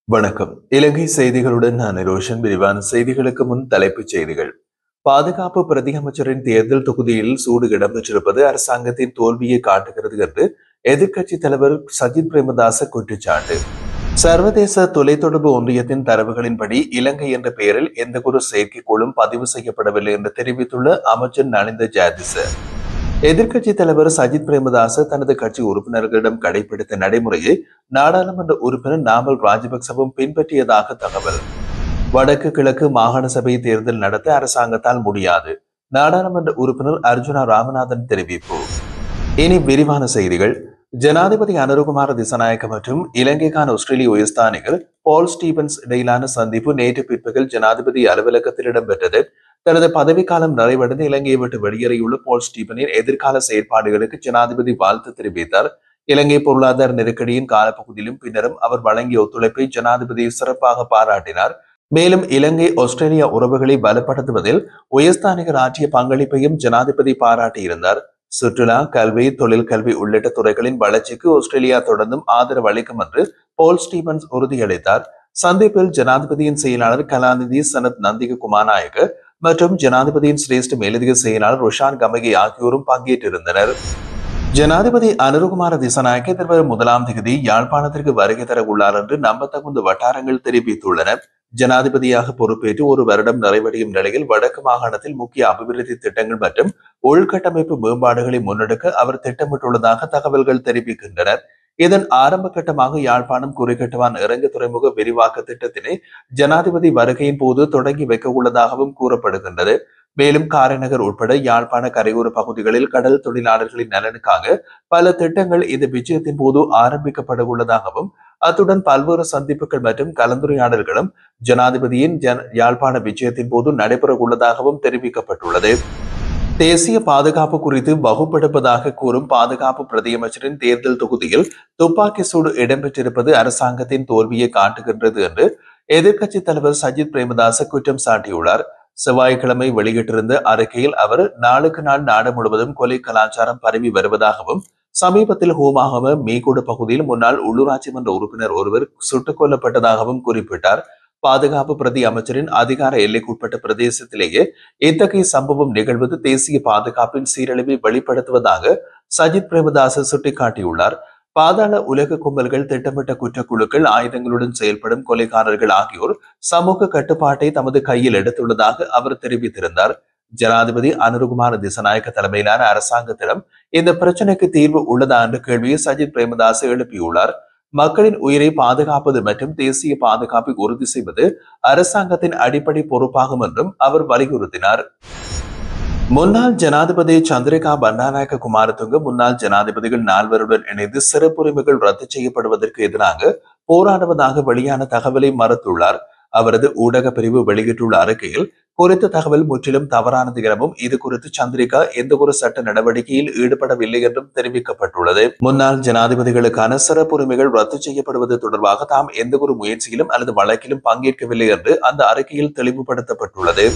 வணக்கம். இலங்கை செய்திகளுடன் நான் ரோஷன். விரிவான செய்திகளுக்கு முன் தலைப்புச் செய்திகள். பாதுகாப்பு பிரதி அமைச்சரின் தேர்தல் தொகுதியில் சூடு இடம்பெற்றிருப்பது அரசாங்கத்தின் தோல்வியை காட்டுகிறது என்று எதிர்க்கட்சித் தலைவர் சஜித் பிரேமதாச குற்றச்சாட்டு. சர்வதேச தொலைத்தொடர்பு ஒன்றியத்தின் தரவுகளின்படி இலங்கை என்ற பெயரில் எந்த ஒரு செயற்கைக்கோளும் பதிவு செய்யப்படவில்லை என்று தெரிவித்துள்ள அமைச்சர் நலிந்த ஜாதிச. எதிர்க்கட்சித் தலைவர் சஜித் பிரேமதாச தனது கட்சி உறுப்பினர்களிடம் கடைபிடித்த நடைமுறையை நாடாளுமன்ற உறுப்பினர் நாமல் ராஜபக்சவும் பின்பற்றியதாக தகவல். வடக்கு கிழக்கு மாகாண சபை தேர்தல் நடத்த அரசாங்கத்தால் முடியாது, நாடாளுமன்ற உறுப்பினர் அர்ஜுனா ராமநாதன் தெரிவிப்பு. இனி விரிவான செய்திகள். ஜனாதிபதி அனுரகுமார திசாநாயக்க மற்றும் இலங்கைக்கான ஆஸ்திரேலிய உயர்ஸ்தானிகர் பால் ஸ்டீபன்ஸ் இடையிலான சந்திப்பு நேற்று பிற்பகல் ஜனாதிபதி அலுவலகத்தில் இடம்பெற்றது. தனது பதவிக்காலம் நிறைவடைந்து இலங்கையை விட்டு வெளியேறியுள்ள பால் ஸ்டீபனின் எதிர்கால செயற்பாடுகளுக்கு ஜனாதிபதி வாழ்த்து தெரிவித்தார். இலங்கை பொருளாதார நெருக்கடியின் காலப்பகுதியிலும் பின்னரும் அவர் வழங்கிய ஒத்துழைப்பை ஜனாதிபதி சிறப்பாக பாராட்டினார். மேலும் இலங்கை ஆஸ்திரேலியா உறவுகளை பலப்படுத்துவதில் உயர்ஸ்தானிகர் ஆற்றிய பங்களிப்பையும் ஜனாதிபதி பாராட்டியிருந்தார். சுற்றுலா, கல்வி, தொழில் கல்வி உள்ளிட்ட துறைகளின் வளர்ச்சிக்கு ஆஸ்திரேலியா தொடர்ந்தும் ஆதரவு அளிக்கும் என்று பால் ஸ்டீபன்ஸ் உறுதியளித்தார். சந்திப்பில் ஜனாதிபதியின் செயலாளர் கலாநிதி சனத் நந்திக குமாநாயக மற்றும் ஜனாதிபதியின் சிரேஷ்ட மேலதிக செயலாளர் ருஷான் கமகி ஆகியோரும் பங்கேற்றிருந்தனர். ஜனாதிபதி அனுரகுமார திசாநாயக்க எதிர்வரும் 1ஆம் தேதி யாழ்ப்பாணத்திற்கு வருகை தர உள்ளார் என்று நம்பத்தகுந்த வட்டாரங்கள் தெரிவித்துள்ளன. ஜனாதிபதியாக பொறுப்பேற்று ஒரு வருடம் நிறைவடையும் நிலையில் வடக்கு மாகாணத்தில் முக்கிய அபிவிருத்தி திட்டங்கள் மற்றும் உள்கட்டமைப்பு மேம்பாடுகளை முன்னெடுக்க அவர் திட்டமிட்டுள்ளதாக தகவல்கள் தெரிவிக்கின்றன. இதன் ஆரம்ப கட்டமாக யாழ்ப்பாணம் குறிகட்டுவான் இறங்கு துறைமுக விரிவாக்க திட்டத்தினை ஜனாதிபதி வருகையின் போது தொடங்கி வைக்க உள்ளதாகவும் கூறப்படுகின்றது. மேலும் காரைநகர் உட்பட யாழ்ப்பாண கரையோர பகுதிகளில் கடல் தொழிலாளர்களின் நலனுக்காக பல திட்டங்கள் இந்த விஜயத்தின் போது ஆரம்பிக்கப்பட உள்ளதாகவும் அத்துடன் பல்வேறு சந்திப்புகள் மற்றும் கலந்துரையாடல்களும் ஜனாதிபதியின் யாழ்ப்பாண விஜயத்தின் போது நடைபெற உள்ளதாகவும் தெரிவிக்கப்பட்டுள்ளது. தேசிய பாதுகாப்பு குறித்து வகுப்பெடுப்பதாக கூறும் பாதுகாப்பு பிரதியமைச்சரின் தேர்தல் தொகுதியில் துப்பாக்கி சூடு இடம்பெற்றிருப்பது அரசாங்கத்தின் தோல்வியை காட்டுகின்றது என்று எதிர்க்கட்சித் தலைவர் சஜித் பிரேமதாச குற்றம் சாட்டியுள்ளார். செவ்வாய்க்கிழமை வெளியிட்டிருந்த அறிக்கையில் அவர் நாளுக்கு நாள் நாடு முழுவதும் கொலை கலாச்சாரம் பரவி வருவதாகவும் சமீபத்தில் ஹோமாகம மீகோடு பகுதியில் முன்னாள் உள்ளூராட்சி மன்ற உறுப்பினர் ஒருவர் சுட்டுக் கொல்லப்பட்டதாகவும் குறிப்பிட்டார். பாதுகாப்பு பிரதி அமைச்சரின் அதிகார எல்லைக்குட்பட்ட பிரதேசத்திலேயே இத்தகைய சம்பவம் நிகழ்வது தேசிய பாதுகாப்பின் சீரழிவை வெளிப்படுத்துவதாக சஜித் பிரேமதாச சுட்டிக்காட்டியுள்ளார். பாதாள உலக கும்பல்கள், திட்டமிட்ட குற்றக்குழுக்கள், ஆயுதங்களுடன் செயல்படும் கொலைகாரர்கள் ஆகியோர் சமூக கட்டுப்பாட்டை தமது கையில் எடுத்துள்ளதாக அவர் தெரிவித்திருந்தார். ஜனாதிபதி அனுரகுமார திசாநாயக்க தலைமையிலான அரசாங்கத்திடம் இந்த பிரச்சனைக்கு தீர்வு உள்ளதா என்ற கேள்வியை சஜித் பிரேமதாச எழுப்பியுள்ளார். மக்களின் உயிரை பாதுகாப்பது மற்றும் தேசிய பாதுகாப்பை உறுதி செய்வது அரசாங்கத்தின் அடிப்படை பொறுப்பாகும் என்றும் அவர் வலியுறுத்தினார். முன்னாள் ஜனாதிபதி சந்திரிகா பண்டாநாயக்க குமாரதுங்க முன்னாள் ஜனாதிபதிகள் 4 இணைந்து சிறப்புரிமைகள் ரத்து செய்யப்படுவதற்கு எதிராக போராடுவதாக வெளியான தகவலை மறுத்துள்ளார். அவரது ஊடக பிரிவு வெளியிட்டுள்ள அறிக்கையில் குறித்த தகவல் முற்றிலும் தவறானது எனவும் இது குறித்து சந்திரிகா எந்த ஒரு சட்ட நடவடிக்கையில் ஈடுபடவில்லை என்றும் தெரிவிக்கப்பட்டுள்ளது. முன்னாள் ஜனாதிபதிகளுக்கான சிறப்புரிமைகள் ரத்து செய்யப்படுவது தொடர்பாக தாம் எந்த ஒரு முயற்சியிலும் அல்லது வழக்கிலும் பங்கேற்கவில்லை என்று அந்த அறிக்கையில் தெளிவுபடுத்தப்பட்டுள்ளது.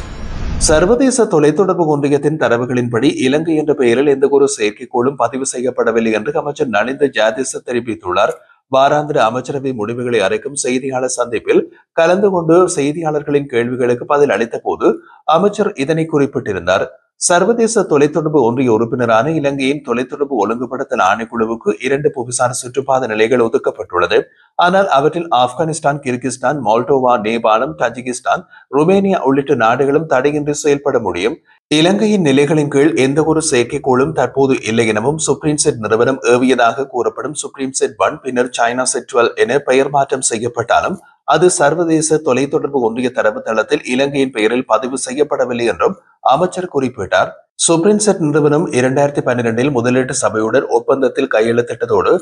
சர்வதேச தொலைத்தொடர்பு ஒன்றியத்தின் தரவுகளின்படி இலங்கை என்ற பெயரில் எந்த ஒரு செயற்கைக்கோளும் பதிவு செய்யப்படவில்லை என்று அமைச்சர் நலிந்த ஜாதிச தெரிவித்துள்ளார். வாராந்திர அமைச்சரவை முடிவுகளை அறிக்கும் செய்தியாளர் சந்திப்பில் கலந்து கொண்டு செய்தியாளர்களின் கேள்விகளுக்கு பதில் அளித்த போது அமைச்சர் இதனை குறிப்பிட்டிருந்தார். சர்வதேச தொலைத்தொடர்பு ஒன்றிய உறுப்பினரான இலங்கையின் தொலைத்தொடர்பு ஒழுங்குபடுத்தல் ஆணைக்குழுவுக்கு 2 புவிசார் சுற்றுப்பாத நிலைகள் ஒதுக்கப்பட்டுள்ளது. ஆனால் அவற்றில் ஆப்கானிஸ்தான், கிர்கிஸ்தான், மால்டோவா, நேபாளம், தஜிகிஸ்தான், ருமேனியா உள்ளிட்ட நாடுகளும் தடையின்றி செயல்பட முடியும். இலங்கையின் நிலைகளின் கீழ் எந்த ஒரு செயற்கைக்கோளும் தற்போது இல்லை எனவும் சுப்ரீம் செட் நிறுவனம் ஏவியதாக கூறப்படும் சுப்ரீம் செட் 1 பின்னர் சைனா செட் 12 என பெயர் மாற்றம் செய்யப்பட்டாலும் அது சர்வதேச தொலைத்தொடர்பு ஒன்றிய தரவுத்தளத்தில் இலங்கையின் பெயரில் பதிவு செய்யப்படவில்லை என்றும் அமைச்சர் குறிப்பிட்டார். சுப்ரீம் செட் நிறுவனம் 2012 முதலீட்டு சபையுடன் ஒப்பந்தத்தில் கையெழுத்திட்டதோடு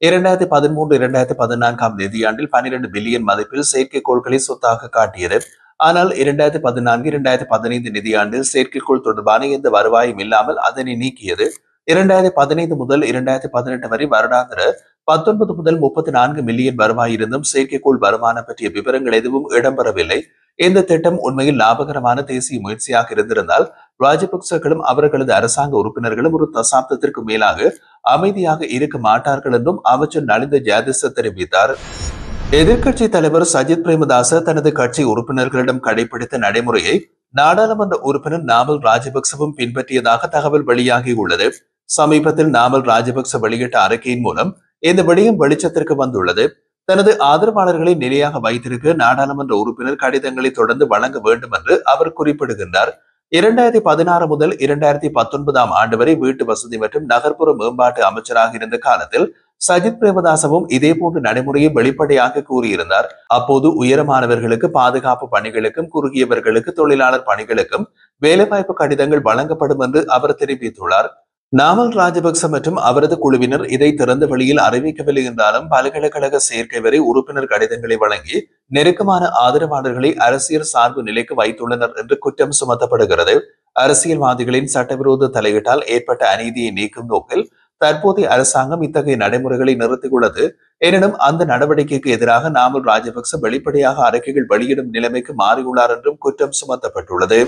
2013-2014 நிதியாண்டில் 12 பில்லியன் மதிப்பில் செயற்கைக்கோள்களை சொத்தாக காட்டியது. ஆனால் 2014-2015 நிதியாண்டில் செயற்கைக்கோள் தொடர்பான எந்த வருவாயும் இல்லாமல் அதனை நீக்கியது. 2015 முதல் 2018 வரை வருடாந்திர 19 முதல் 34 மில்லியன் வருவாய் இருந்தும் செயற்கைக்கோள் வருமானம் பற்றிய விவரங்கள் எதுவும் இடம்பெறவில்லை. இந்த திட்டம் உண்மையில் லாபகரமான தேசிய முயற்சியாக இருந்திருந்தால் ராஜபக்சர்களும் அவர்களது அரசாங்க உறுப்பினர்களும் ஒரு தசாப்தத்திற்கு மேலாக அமைதியாக இருக்க மாட்டார்கள் என்றும் அமைச்சர் நலிந்த ஜாதிச தெரிவித்தார். எதிர்க்கட்சி தலைவர் சஜித் பிரேமதாச தனது கட்சி உறுப்பினர்களிடம் கடைபிடித்த நடைமுறையை நாடாளுமன்ற உறுப்பினர் நாமல் ராஜபக்சவும் பின்பற்றியதாக தகவல் வெளியாகியுள்ளது. சமீபத்தில் நாமல் ராஜபக்ச வெளியிட்ட அறிக்கையின் மூலம் இந்த விடயம் வெளிச்சத்திற்கு வந்துள்ளது. தனது ஆதரவாளர்களை நிலையாக வைத்திருக்க நாடாளுமன்ற உறுப்பினர் கடிதங்களை தொடர்ந்து வழங்க வேண்டும் என்று அவர் குறிப்பிடுகின்றார். 2016 முதல் 2019 ஆண்டு வரை வீட்டு வசதி மற்றும் நகர்ப்புற மேம்பாட்டு அமைச்சராக இருந்த காலத்தில் சஜித் பிரேமதாசவும் இதேபோன்ற நடைமுறையை வெளிப்படையாக கூறியிருந்தார். அப்போது உயரமானவர்களுக்கு பாதுகாப்பு பணிகளுக்கும் குறுகியவர்களுக்கு தொழிலாளர் பணிகளுக்கும் வேலைவாய்ப்பு கடிதங்கள் வழங்கப்படும் என்று அவர் தெரிவித்துள்ளார். நாமல் ராஜபக்ச மற்றும் அவரது குழுவினர் இதை திறந்த வெளியில் அறிவிக்கவில்லை என்றாலும் பல்கலைக்கழக சேர்க்கை வரை உறுப்பினர் கடிதங்களை வழங்கி நெருக்கமான ஆதரவாளர்களை அரசியல் சார்பு நிலைக்கு வைத்துள்ளனர் என்று குற்றம் சுமத்தப்படுகிறது. அரசியல்வாதிகளின் சட்டவிரோத தலையீட்டால் ஏற்பட்ட அநீதியை நீக்கும் நோக்கில் தற்போதைய அரசாங்கம் இத்தகைய நடைமுறைகளை நிறுத்தியுள்ளது. எனினும் அந்த நடவடிக்கைக்கு எதிராக நாமல் ராஜபக்ச வெளிப்படையாக அறிக்கைகள் வெளியிடும் நிலைமைக்கு மாறியுள்ளார் என்றும் குற்றம் சுமத்தப்பட்டுள்ளது.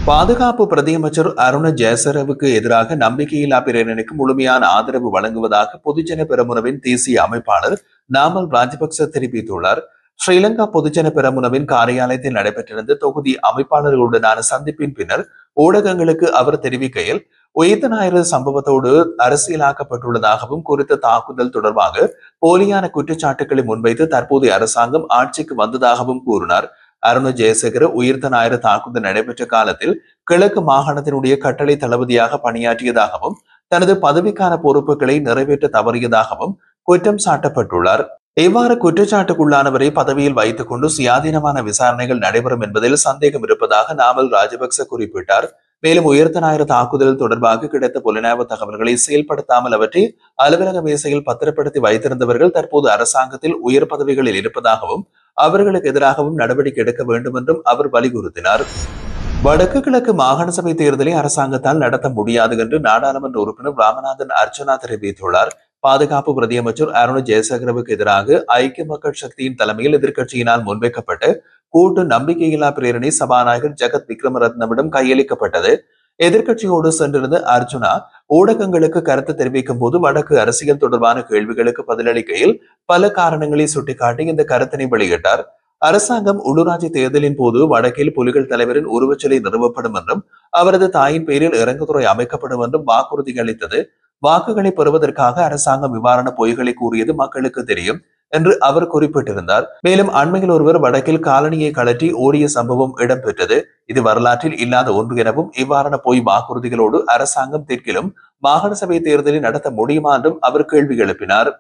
பாதுகாப்பு பிரதியமைச்சர் அருண ஜெயசரவுக்கு எதிராக நம்பிக்கையில்லா பிரேரணைக்கு முழுமையான ஆதரவு வழங்குவதாக பொதுஜன பெரமுனவின் தேசிய அமைப்பாளர் நாமல் ராஜபக்ச தெரிவித்துள்ளார். ஸ்ரீலங்கா பொதுஜன பெரமுனவின் காரியாலயத்தில் நடைபெற்றிருந்த தொகுதி அமைப்பாளர்களுடனான சந்திப்பின் பின்னர் ஊடகங்களுக்கு அவர் தெரிவிக்கையில், உயிர்த்த ஞாயிறு சம்பவத்தோடு அரசியலாக்கப்பட்டுள்ளதாகவும் குறித்த தாக்குதல் தொடர்பாக போலியான குற்றச்சாட்டுகளை முன்வைத்து தற்போதைய அரசாங்கம் ஆட்சிக்கு வந்ததாகவும் கூறினார். அருண ஜெயசேகர உயிர்த்த ஞாயிறு தாக்குதல் நடைபெற்ற காலத்தில் கிழக்கு மாகாணத்தினுடைய கட்டளை தளபதியாக பணியாற்றியதாகவும் தனது பதவிக்கான பொறுப்புகளை நிறைவேற்ற தவறியதாகவும் குற்றம் சாட்டப்பட்டுள்ளார். இவ்வாறு குற்றச்சாட்டுக்குள்ளானவரை பதவியில் வைத்துக் கொண்டு சுயாதீனமான விசாரணைகள் நடைபெறும் என்பதில் சந்தேகம் இருப்பதாக நாமல் ராஜபக்ச குறிப்பிட்டார். மேலும் உயிர்த்த ஞாயிறு தாக்குதல் தொடர்பாக கிடைத்த புலனாய்வு தகவல்களை செயல்படுத்தாமல் அவற்றை அலுவலக மேசையில் பத்திரப்படுத்தி வைத்திருந்தவர்கள் தற்போது அரசாங்கத்தில் உயர் பதவிகளில் இருப்பதாகவும் அவர்களுக்கு எதிராகவும் நடவடிக்கை எடுக்க வேண்டும் என்றும் அவர் வலியுறுத்தினார். வடக்கு கிழக்கு மாகாண சபை தேர்தலை அரசாங்கத்தால் நடத்த முடியாது என்று நாடாளுமன்ற உறுப்பினர் ராமநாதன் அர்ச்சுனா தெரிவித்துள்ளார். பாதுகாப்பு பிரதியமைச்சர் அருண் ஜெயசேகரவுக்கு எதிராக ஐக்கிய மக்கள் சக்தியின் தலைமையில் எதிர்க்கட்சியினால் முன்வைக்கப்பட்ட கூட்டு நம்பிக்கையில்லா பிரேரணை சபாநாயகர் ஜெகத் விக்ரமரத்னவிடம் கையளிக்கப்பட்டது. எதிர்க்கட்சியோடு சென்றிருந்த அர்ஜுனா ஊடகங்களுக்கு கருத்து தெரிவிக்கும் போது வடக்கு அரசியல் தொடர்பான கேள்விகளுக்கு பதிலளிக்கையில் பல காரணங்களை சுட்டிக்காட்டி இந்த கருத்தினை வெளியிட்டார். அரசாங்கம் உள்ளூராட்சி தேர்தலின் போது வடக்கில் புலிகள் தலைவரின் உருவச்சிலை நிறுவப்படும் என்றும் அவரது தாயின் பெயரில் இறங்குதுறை அமைக்கப்படும் என்றும் வாக்குறுதி அளித்தது. வாக்குகளை பெறுவதற்காக அரசாங்கம் இவ்வாறான பொய்களை கூறியது மக்களுக்கு தெரியும் என்று அவர் குறிப்பிட்டிருந்தார். மேலும் அண்மையில் ஒருவர் வடக்கில் காலனியை கழற்றி ஓடிய சம்பவம் இடம்பெற்றது. இது வரலாற்றில் இல்லாத ஒன்று எனவும் இவ்வாறான பொய் வாக்குறுதிகளோடு அரசாங்கம் தெற்கிலும் மாகாண சபை தேர்தலை நடத்த முடியுமா என்றும் அவர் கேள்வி எழுப்பினார்.